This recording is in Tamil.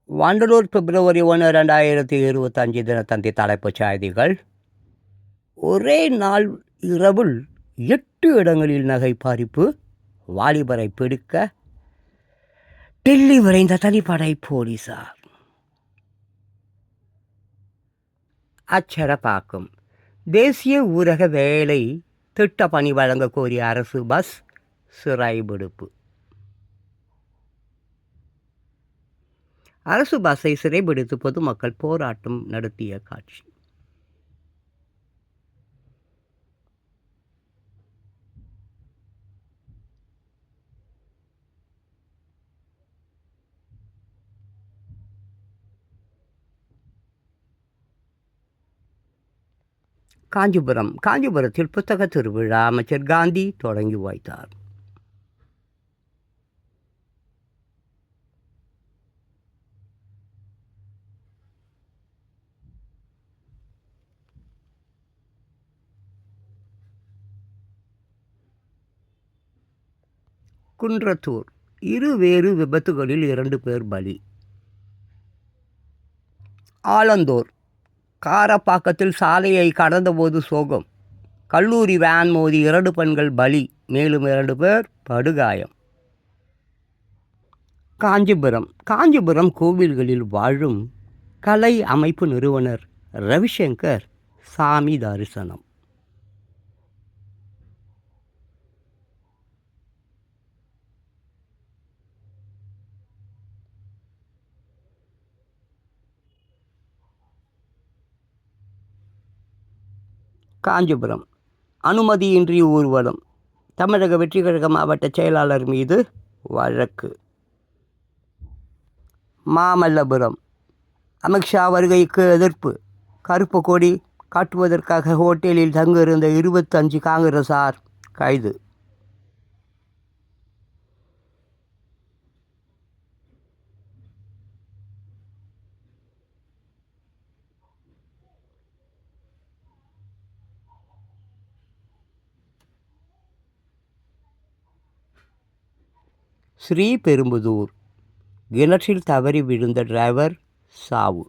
வண்டலூர் பிப்ரவரி 1, 2025 தினத்தந்தி தலைப்புச் செய்திகள். ஒரே நாள் இரவில் 8 இடங்களில் நகை பறிப்பு, வாலிபரை பிடிக்க டெல்லி விரைந்த தனிப்படை போலீசார். அச்சரப்பாக்கம் தேசிய ஊரக வேலை திட்ட பணி வழங்க கோரிய அரசு பஸ் சிறைபிடிப்பு. அரசு பஸ்ஸை சிறைபிடித்து பொதுமக்கள் போராட்டம் நடத்திய காட்சி. காஞ்சிபுரத்தில் புத்தக திருவிழா அமைச்சர் காந்தி தொடங்கி வைத்தார். குன்றத்தூர் இருவேறு விபத்துகளில் 2 பேர் பலி. ஆலந்தூர் காரப்பாக்கத்தில் சாலையை கடந்தபோது சோகம். கல்லூரி வேன் மோதி 2 பெண்கள் பலி, மேலும் 2 பேர் படுகாயம். காஞ்சிபுரம் கோவில்களில் வாழும் கலை அமைப்பு நிறுவனர் ரவிசங்கர் சாமி தரிசனம். காஞ்சிபுரம் அனுமதியின்றி ஊர்வலம், தமிழக வெற்றி கழக மாவட்ட செயலாளர் மீது வழக்கு. மாமல்லபுரம் அமித்ஷா வருகைக்கு எதிர்ப்பு, கருப்பு கொடி காட்டுவதற்காக ஹோட்டலில் தங்கியிருந்த 25 காங்கிரசார் கைது. ஸ்ரீபெரும்புதூர் கிணற்றில் தவறி விழுந்த டிரைவர் சாவு.